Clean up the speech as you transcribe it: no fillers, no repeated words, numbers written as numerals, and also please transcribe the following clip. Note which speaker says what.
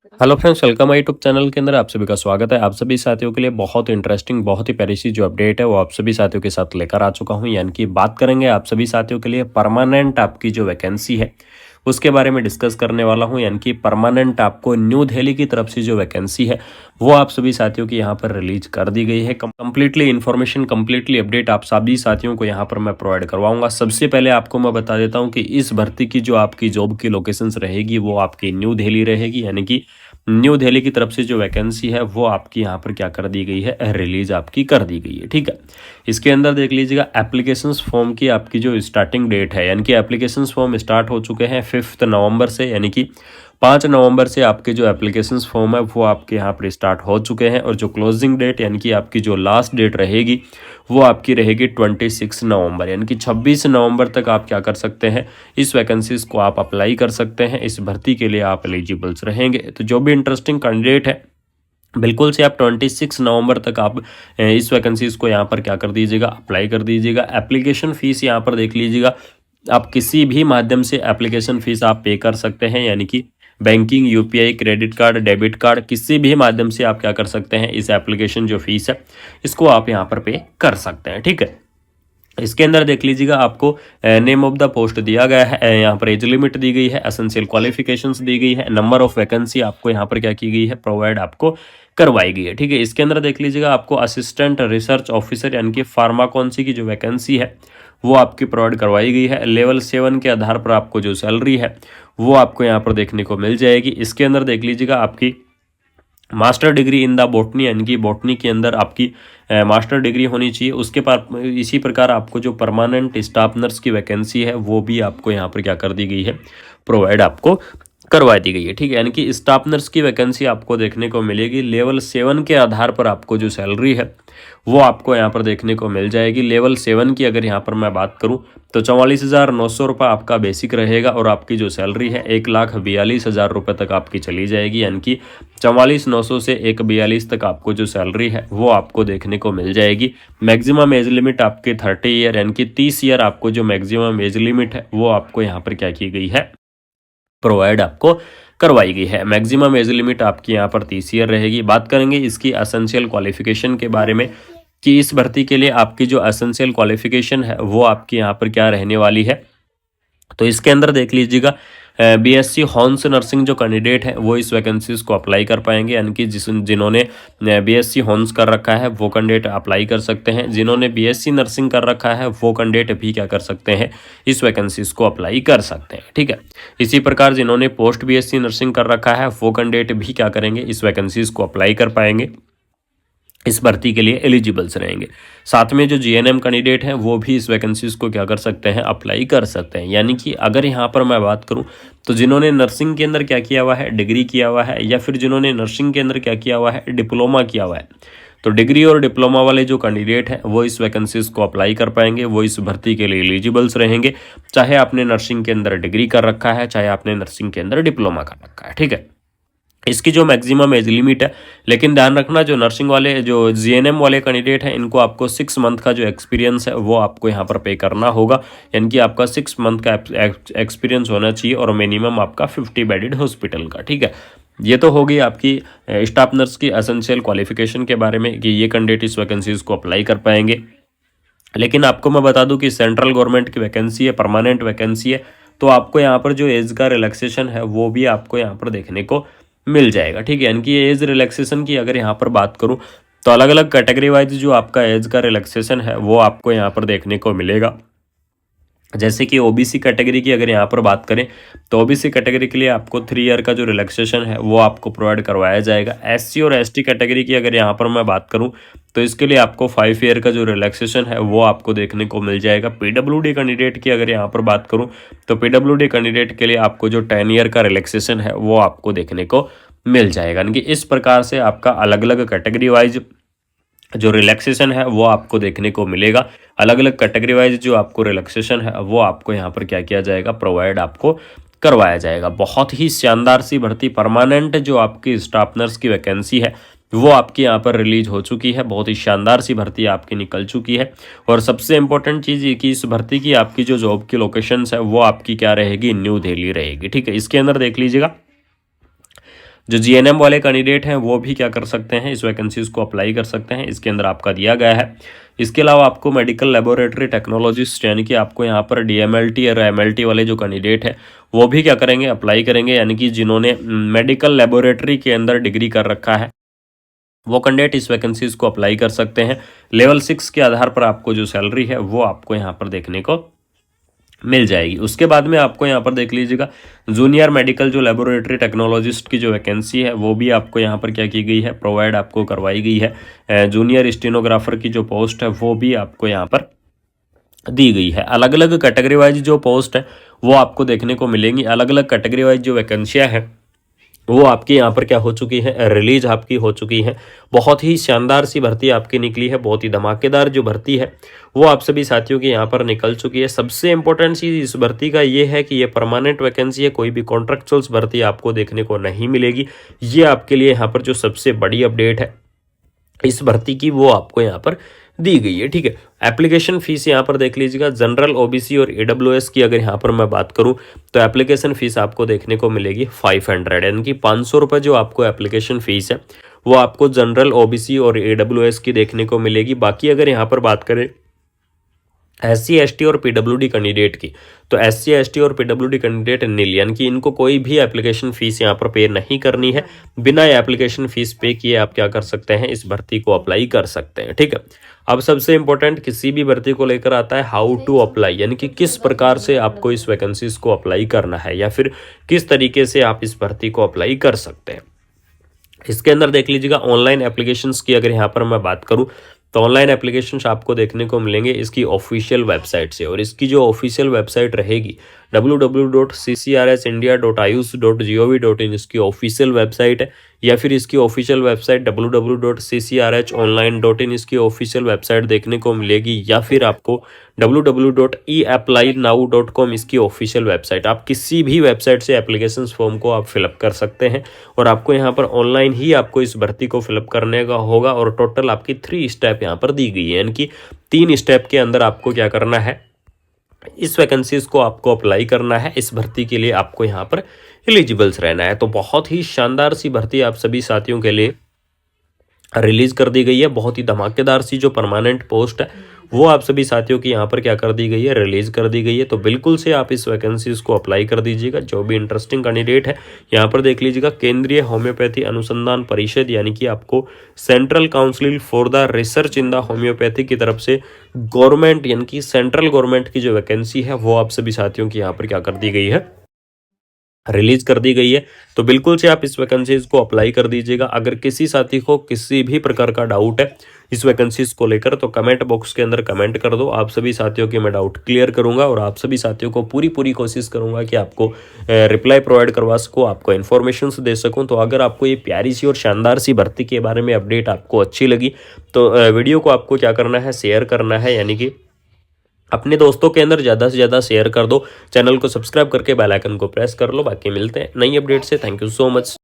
Speaker 1: Hello friends, welcome my YouTube channel के अंदर आप सभी का स्वागत है। आप सभी साथियों के लिए बहुत इंटरेस्टिंग, बहुत ही प्यारी सी जो अपडेट है वो आप सभी साथियों के साथ लेकर आ चुका हूं। यानी कि बात करेंगे आप सभी साथियों के लिए परमानेंट आपकी जो वैकेंसी है उसके बारे में डिस्कस करने वाला हूं। यानी कि परमानेंट आपको न्यू दिल्ली की तरफ से जो वैकेंसी है वो आप सभी साथियों की यहाँ पर रिलीज कर दी गई है। कंप्लीटली इन्फॉर्मेशन, कंप्लीटली अपडेट आप सभी साथियों को यहाँ पर मैं प्रोवाइड करवाऊंगा। सबसे पहले आपको मैं बता देता हूँ कि इस भर्ती की जो आपकी जॉब की लोकेशंस रहेगी वो आपकी न्यू दिल्ली रहेगी। यानी कि न्यू दिल्ली की तरफ से जो वैकेंसी है वो आपकी यहाँ पर क्या कर दी गई है, रिलीज आपकी कर दी गई है। ठीक है, इसके अंदर देख लीजिएगा एप्लीकेशंस फॉर्म की आपकी जो स्टार्टिंग डेट है, यानी कि एप्लीकेशंस फॉर्म स्टार्ट हो चुके हैं 5 नवंबर से, यानी कि 5 नवंबर से आपके जो एप्लीकेशंस फॉर्म है वो आपके यहाँ पर स्टार्ट हो चुके हैं। और जो क्लोजिंग डेट यानी कि आपकी जो लास्ट डेट रहेगी वो आपकी रहेगी 26 नवंबर, यानी कि 26 नवंबर तक आप क्या कर सकते हैं, इस वैकेंसीज को आप अप्लाई कर सकते हैं। इस भर्ती के लिए आप एलिजिबल्स रहेंगे। तो जो भी इंटरेस्टिंग कैंडिडेट है बिल्कुल से आप 26 नवंबर तक आप इस वैकेंसीज को यहाँ पर क्या कर दीजिएगा, अप्लाई कर दीजिएगा। एप्लीकेशन फ़ीस यहाँ पर देख लीजिएगा, आप किसी भी माध्यम से एप्लीकेशन फ़ीस आप पे कर सकते हैं। यानी कि banking, UPI, credit card, debit card, किसी भी माध्यम से आप क्या कर सकते हैं, इस एप्लीकेशन जो फीस है इसको आप यहाँ पर पे कर सकते हैं। ठीक है, इसके अंदर देख लीजिएगा आपको नेम ऑफ द पोस्ट दिया गया है, यहाँ पर एज लिमिट दी गई है, एसेंशियल क्वालिफिकेशंस दी गई है, नंबर ऑफ वैकेंसी आपको यहाँ पर क्या की गई है, प्रोवाइड आपको करवाई गई है। ठीक है, इसके अंदर देख लीजिएगा आपको असिस्टेंट रिसर्च ऑफिसर यानी कि फार्माकोन्सी की जो वैकेंसी है वो आपकी प्रोवाइड करवाई गई है। लेवल 7 के आधार पर आपको जो सैलरी है वो आपको यहाँ पर देखने को मिल जाएगी। इसके अंदर देख लीजिएगा आपकी master degree in the botany, यानी कि बॉटनी के अंदर आपकी मास्टर डिग्री होनी चाहिए। उसके पार इसी प्रकार आपको जो परमानेंट स्टाफ नर्स की वैकेंसी है वो भी आपको यहाँ पर क्या कर दी गई है, प्रोवाइड आपको करवा दी गई है। ठीक है, यानी कि स्टाफ नर्स की वैकेंसी आपको देखने को मिलेगी। लेवल 7 के आधार पर आपको जो सैलरी है वो आपको यहाँ पर देखने को मिल जाएगी। लेवल 7 की अगर यहाँ पर मैं बात करूँ तो 44,900 रुपये आपका बेसिक रहेगा और आपकी जो सैलरी है 1,42,000 रुपये तक आपकी चली जाएगी। यानी कि 44,900 से 1,42 तक आपको जो सैलरी है वो आपको देखने को मिल जाएगी। मैक्सिमम एज लिमिट आपके 30 ईयर, यानी कि 30 ईयर आपको जो मैक्सिमम एज लिमिट है वो आपको यहाँ पर क्या की गई है, प्रोवाइड आपको करवाई गई है। मैक्सिमम एज लिमिट आपकी यहाँ पर 30 ईयर रहेगी। बात करेंगे इसकी एसेंशियल क्वालिफिकेशन के बारे में कि इस भर्ती के लिए आपकी जो एसेंशियल क्वालिफिकेशन है वो आपकी यहाँ पर क्या रहने वाली है। तो इसके अंदर देख लीजिएगा बीएससी हॉर्न्स नर्सिंग जो कैंडिडेट है वो इस वैकेंसीज को अप्लाई कर पाएंगे। यानी कि जिन्होंने बीएससी हॉर्न्स कर रखा है वो कैंडिडेट अप्लाई कर सकते हैं। जिन्होंने बीएससी नर्सिंग कर रखा है वो कैंडिडेट भी क्या कर सकते हैं, इस वैकेंसीज को अप्लाई कर सकते हैं। ठीक है, इसी प्रकार जिन्होंने पोस्ट बीएससी नर्सिंग कर रखा है वो कैंडिडेट भी क्या करेंगे, इस वैकेंसीज को अप्लाई कर पाएंगे, इस भर्ती के लिए एलिजिबल्स रहेंगे। साथ में जो जीएनएम कैंडिडेट हैं वो भी इस वैकेंसीज को क्या कर सकते हैं, अप्लाई कर सकते हैं। यानी कि अगर यहाँ पर मैं बात करूँ तो जिन्होंने नर्सिंग के अंदर क्या किया हुआ है, डिग्री किया हुआ है, या फिर जिन्होंने नर्सिंग के अंदर क्या किया हुआ है, डिप्लोमा किया हुआ है, तो डिग्री और डिप्लोमा वाले जो कैंडिडेट हैं वो इस वैकेंसीज को अप्लाई कर पाएंगे, वो इस भर्ती के लिए एलिजिबल्स रहेंगे। चाहे आपने नर्सिंग के अंदर डिग्री कर रखा है, चाहे आपने नर्सिंग के अंदर डिप्लोमा कर रखा है। ठीक है, इसकी जो मैक्सिमम एज लिमिट है, लेकिन ध्यान रखना जो नर्सिंग वाले, जो जीएनएम वाले कैंडिडेट हैं इनको आपको 6 मंथ का जो एक्सपीरियंस है वो आपको यहाँ पर पे करना होगा। यानी कि आपका 6 मंथ का एक्सपीरियंस होना चाहिए और मिनिमम आपका 50 बेडेड हॉस्पिटल का। ठीक है, ये तो होगी आपकी स्टाफ नर्स की एसेंशियल क्वालिफिकेशन के बारे में कि ये कैंडिडेट इस वैकेंसीज को अप्लाई कर पाएंगे। लेकिन आपको मैं बता दूं कि सेंट्रल गवर्नमेंट की वैकेंसी है, परमानेंट वैकेंसी है, तो आपको यहाँ पर जो एज का रिलैक्सेशन है वो भी आपको यहाँ पर देखने को मिल जाएगा। ठीक है, यानी कि एज रिलैक्सेशन की अगर यहाँ पर बात करूँ तो अलग अलग कैटेगरी वाइज जो आपका एज का रिलैक्सेशन है वो आपको यहाँ पर देखने को मिलेगा। जैसे कि ओबीसी कैटेगरी की अगर यहाँ पर बात करें तो ओबीसी कैटेगरी के लिए आपको 3 ईयर का जो रिलैक्सेशन है वो आपको प्रोवाइड करवाया जाएगा। एससी और एसटी कैटेगरी की अगर यहाँ पर मैं बात करूँ तो इसके लिए आपको 5 ईयर का जो रिलैक्सेशन है वो आपको देखने को मिल जाएगा। पीडब्ल्यूडी कैंडिडेट की अगर यहाँ पर बात करूँ तो पीडब्ल्यूडी कैंडिडेट के लिए आपको जो 10 ईयर का रिलैक्सेशन है वो आपको देखने को मिल जाएगा। यानी कि इस प्रकार से आपका अलग अलग कैटेगरी वाइज जो रिलैक्सेशन है वो आपको देखने को मिलेगा। अलग अलग कैटेगरी वाइज जो आपको रिलैक्सेशन है वो आपको यहाँ पर क्या किया जाएगा, प्रोवाइड आपको करवाया जाएगा। बहुत ही शानदार सी भर्ती, परमानेंट जो आपकी स्टाफ नर्स की वैकेंसी है वो आपकी यहाँ पर रिलीज हो चुकी है। बहुत ही शानदार सी भर्ती आपकी निकल चुकी है। और सबसे इंपॉर्टेंट चीज़ ये कि इस भर्ती की आपकी जो जॉब की लोकेशंस है वो आपकी क्या रहेगी, न्यू दिल्ली रहेगी। ठीक है, इसके अंदर देख लीजिएगा जो जीएनएम वाले कैंडिडेट हैं वो भी क्या कर सकते हैं, इस वैकेंसीज को अप्लाई कर सकते हैं, इसके अंदर आपका दिया गया है। इसके अलावा आपको मेडिकल लेबोरेटरी टेक्नोलॉजिस्ट यानी कि आपको यहाँ पर डीएमएलटी और एमएलटी वाले जो कैंडिडेट है वो भी क्या करेंगे, अप्लाई करेंगे, यानी कि जिन्होंने मेडिकल लेबोरेटरी के अंदर डिग्री कर रखा है वो कैंडिडेट इस वैकेंसीज को अप्लाई कर सकते हैं। लेवल 6 के आधार पर आपको जो सैलरी है वो आपको यहाँ पर देखने को मिल जाएगी। उसके बाद में आपको यहाँ पर देख लीजिएगा जूनियर मेडिकल जो लेबोरेटरी टेक्नोलॉजिस्ट की जो वैकेंसी है वो भी आपको यहाँ पर क्या की गई है, प्रोवाइड आपको करवाई गई है। जूनियर स्टेनोग्राफर की जो पोस्ट है वो भी आपको यहाँ पर दी गई है। अलग अलग कैटेगरी वाइज जो पोस्ट है वो आपको देखने को मिलेंगी। अलग अलग कैटेगरी वाइज जो वैकेंसियाँ हैं वो आपकी यहाँ पर क्या हो चुकी है, रिलीज आपकी हो चुकी है। बहुत ही शानदार सी भर्ती आपकी निकली है, बहुत ही धमाकेदार जो भर्ती है वो आप सभी साथियों की यहाँ पर निकल चुकी है। सबसे इंपॉर्टेंट चीज़ इस भर्ती का ये है कि ये परमानेंट वैकेंसी है, कोई भी कॉन्ट्रेक्चुअल्स भर्ती आपको देखने को नहीं मिलेगी। ये आपके लिए यहाँ पर जो सबसे बड़ी अपडेट है इस भर्ती की वो आपको यहाँ पर दी गई है। ठीक है, एप्लीकेशन फीस यहाँ पर देख लीजिएगा। जनरल, ओबीसी और ईडब्ल्यूएस की अगर यहाँ पर मैं बात करूँ तो एप्लीकेशन फीस आपको देखने को मिलेगी 500, यानी कि 500 रुपये जो आपको एप्लीकेशन फीस है वो आपको जनरल, ओबीसी और ईडब्ल्यूएस की देखने को मिलेगी। बाकी अगर यहाँ पर बात करें SC ST और PWD कैंडिडेट की, तो SC ST और PWD कैंडिडेट नील, यानी कि इनको कोई भी एप्लीकेशन फीस यहाँ पर पे नहीं करनी है। बिना एप्लीकेशन फीस पे किए आप क्या कर सकते हैं, इस भर्ती को अप्लाई कर सकते हैं। ठीक है, अब सबसे इंपॉर्टेंट किसी भी भर्ती को लेकर आता है हाउ टू अप्लाई, यानी कि किस प्रकार से आपको इस वैकेंसीज को अप्लाई करना है या फिर किस तरीके से आप इस भर्ती को अप्लाई कर सकते हैं। इसके अंदर देख लीजिएगा ऑनलाइन एप्लीकेशंस की अगर यहाँ पर मैं बात करूँ तो ऑनलाइन एप्लीकेशंस आपको देखने को मिलेंगे इसकी ऑफिशियल वेबसाइट से, और इसकी जो ऑफिशियल वेबसाइट रहेगी www.ccrsindia.ayush.gov.in इसकी ऑफिशियल वेबसाइट है, या फिर इसकी ऑफिशियल वेबसाइट www.ccrhonline.in इसकी ऑफिशियल वेबसाइट देखने को मिलेगी, या फिर आपको www.eapplynow.com इसकी ऑफिशियल वेबसाइट, आप किसी भी वेबसाइट से एप्लीकेशन फॉर्म को आप फिलअप कर सकते हैं। और आपको यहाँ पर ऑनलाइन ही आपको इस भर्ती को फिलअप करने का होगा, और टोटल आपकी 3 स्टेप यहाँ पर दी गई है, यानी कि 3 स्टेप के अंदर आपको क्या करना है, इस वैकेंसीज को आपको अप्लाई करना है। इस भर्ती के लिए आपको यहाँ पर एलिजिबल्स रहना है। तो बहुत ही शानदार सी भर्ती आप सभी साथियों के लिए रिलीज कर दी गई है। बहुत ही धमाकेदार सी जो परमानेंट पोस्ट है वो आप सभी साथियों की यहाँ पर क्या कर दी गई है, रिलीज कर दी गई है। तो बिल्कुल से आप इस वैकेंसीज को अप्लाई कर दीजिएगा। जो भी इंटरेस्टिंग कैंडिडेट है यहाँ पर देख लीजिएगा केंद्रीय होम्योपैथी अनुसंधान परिषद, यानी कि आपको central council for the research in the homeopathy की तरफ से गवर्नमेंट, यानी कि सेंट्रल गवर्नमेंट की जो वैकेंसी है वो आप सभी साथियों की यहाँ पर क्या कर दी गई है, रिलीज कर दी गई है। तो बिल्कुल से आप इस वैकेंसीज को अप्लाई कर दीजिएगा। अगर किसी साथी को किसी भी प्रकार का डाउट है इस वैकेंसीज को लेकर तो कमेंट बॉक्स के अंदर कमेंट कर दो। आप सभी साथियों के मैं डाउट क्लियर करूंगा, और आप सभी साथियों को पूरी कोशिश करूंगा कि आपको रिप्लाई प्रोवाइड करवा सकूँ, आपको इन्फॉर्मेशन दे सकूँ। तो अगर आपको ये प्यारी सी और शानदार सी भर्ती के बारे में अपडेट आपको अच्छी लगी तो वीडियो को आपको क्या करना है, शेयर करना है, यानी कि अपने दोस्तों के अंदर ज़्यादा से ज़्यादा शेयर कर दो। चैनल को सब्सक्राइब करके बेल आइकन को प्रेस कर लो। बाकी मिलते हैं नई अपडेट से। Thank you so much.